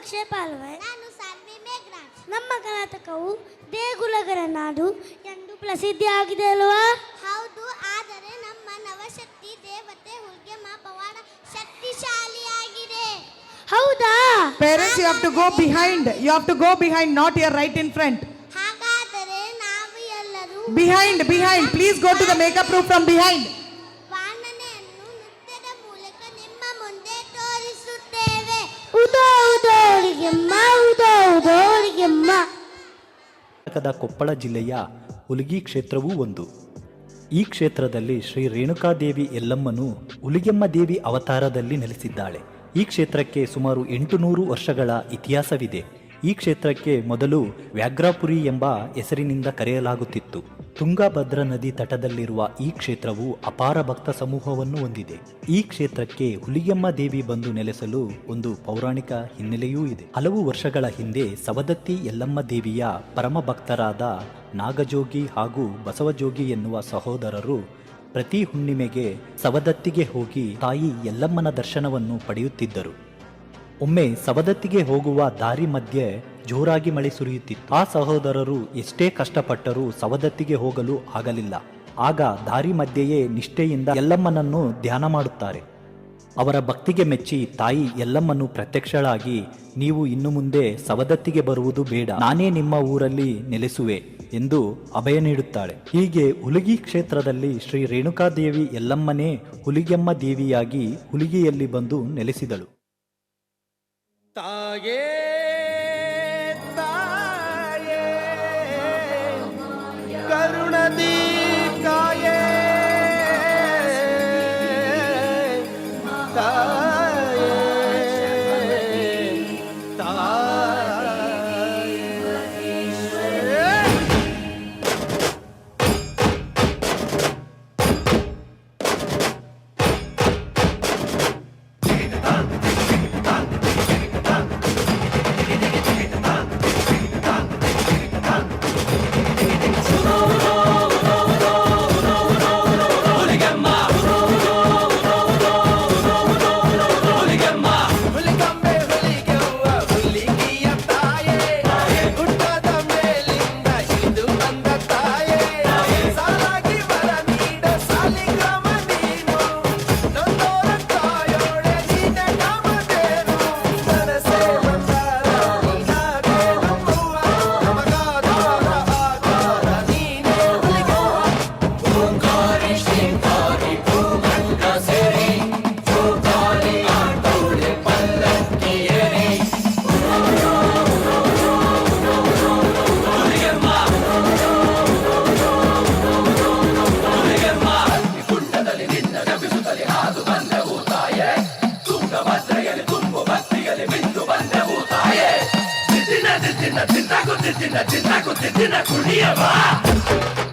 ಅಕ್ಷಯ್ ಪಾಲ್ವೆ. ನಾನು ಸಾನ್ವಿ ಮೇಘರಾಜ್. ನಮ್ಮ ಕರ್ನಾಟಕವು ದೇಗುಲಗಳ ನಾಡು ಎಂದು ಪ್ರಸಿದ್ಧಿ ಆಗಿದೆ ಅಲ್ವಾ? ಹೌದು, ಆದರೆ ನಮ್ಮ ನವಶಕ್ತಿ ದೇವತೆ ಹುಲ್ಗೆಮ್ಮ ಪವಾಡ ಶಕ್ತಿಶಾಲಿಯಾಗಿದೆ. ಹೌದಾ? Parents, you have to go behind. You have to go behind, not here, right in front. ಹಾಗಾದರೆ ನಾವು ಎಲ್ಲರೂ Behind, behind. Please go to the makeup room from behind. ವಾಣನೆಯನ್ನು ನೃತ್ಯದ ಮೂಲಕ ನಿಮ್ಮ ಮುಂದೆ ತೋರಿಸುತ್ತೇವೆ. ಉದೋ ಉದೋ ಹುಲಿಗೆಮ್ಮ, ಉದೋ ಉದೋ ಹುಲಿಗೆಮ್ಮ. ಕರ್ನಾಟಕದ ಕೊಪ್ಪಳ ಜಿಲ್ಲೆಯ ಹುಲಿಗಿ ಕ್ಷೇತ್ರವೂ ಒಂದು. ಈ ಕ್ಷೇತ್ರದಲ್ಲಿ ಶ್ರೀ ರೇಣುಕಾದೇವಿ ಯಲ್ಲಮ್ಮನು ಹುಲಿಗೆಮ್ಮ ದೇವಿ ಅವತಾರದಲ್ಲಿ ನೆಲೆಸಿದ್ದಾಳೆ. ಈ ಕ್ಷೇತ್ರಕ್ಕೆ ಸುಮಾರು 800 ವರ್ಷಗಳ ಇತಿಹಾಸವಿದೆ. ಈ ಕ್ಷೇತ್ರಕ್ಕೆ ಮೊದಲು ವ್ಯಾಘ್ರಪುರಿ ಎಂಬ ಹೆಸರಿನಿಂದ ಕರೆಯಲಾಗುತ್ತಿತ್ತು. ತುಂಗಭದ್ರಾ ನದಿ ತಟದಲ್ಲಿರುವ ಈ ಕ್ಷೇತ್ರವು ಅಪಾರ ಭಕ್ತ ಸಮೂಹವನ್ನು ಹೊಂದಿದೆ. ಈ ಕ್ಷೇತ್ರಕ್ಕೆ ಹುಲಿಗೆಮ್ಮ ದೇವಿ ಬಂದು ನೆಲೆಸಲು ಒಂದು ಪೌರಾಣಿಕ ಹಿನ್ನೆಲೆಯೂ ಇದೆ. ಹಲವು ವರ್ಷಗಳ ಹಿಂದೆ ಸವದತ್ತಿ ಯಲ್ಲಮ್ಮ ದೇವಿಯ ಪರಮ ಭಕ್ತರಾದ ನಾಗಜೋಗಿ ಹಾಗೂ ಬಸವಜೋಗಿ ಎನ್ನುವ ಸಹೋದರರು ಪ್ರತಿ ಹುಣ್ಣಿಮೆಗೆ ಸವದತ್ತಿಗೆ ಹೋಗಿ ತಾಯಿ ಯಲ್ಲಮ್ಮನ ದರ್ಶನವನ್ನು ಪಡೆಯುತ್ತಿದ್ದರು. ಒಮ್ಮೆ ಸವದತ್ತಿಗೆ ಹೋಗುವ ದಾರಿ ಮಧ್ಯೆ ಜೋರಾಗಿ ಮಳೆ ಸುರಿಯುತ್ತಿತ್ತು. ಆ ಸಹೋದರರು ಎಷ್ಟೇ ಕಷ್ಟಪಟ್ಟರೂ ಸವದತ್ತಿಗೆ ಹೋಗಲು ಆಗಲಿಲ್ಲ. ಆಗ ದಾರಿ ಮಧ್ಯೆಯೇ ನಿಷ್ಠೆಯಿಂದ ಯಲ್ಲಮ್ಮನನ್ನು ಧ್ಯಾನ ಮಾಡುತ್ತಾರೆ. ಅವರ ಭಕ್ತಿಗೆ ಮೆಚ್ಚಿ ತಾಯಿ ಯಲ್ಲಮ್ಮನು ಪ್ರತ್ಯಕ್ಷಳಾಗಿ, ನೀವು ಇನ್ನು ಮುಂದೆ ಸವದತ್ತಿಗೆ ಬರುವುದು ಬೇಡ, ನಾನೇ ನಿಮ್ಮ ಊರಲ್ಲಿ ನೆಲೆಸುವೆ ಎಂದು ಅಭಯ ನೀಡುತ್ತಾಳೆ. ಹೀಗೆ ಹುಲಿಗಿ ಕ್ಷೇತ್ರದಲ್ಲಿ ಶ್ರೀ ರೇಣುಕಾದೇವಿ ಯಲ್ಲಮ್ಮನೇ ಹುಲಿಗೆಮ್ಮ ದೇವಿಯಾಗಿ ಹುಲಿಗಿಯಲ್ಲಿ ಬಂದು ನೆಲೆಸಿದಳು. ತಾಯೇ ತಾಯೇ ಕರುಣದಿ ಕಾಯೇ ತಾಯೇ Dinna kuliya ba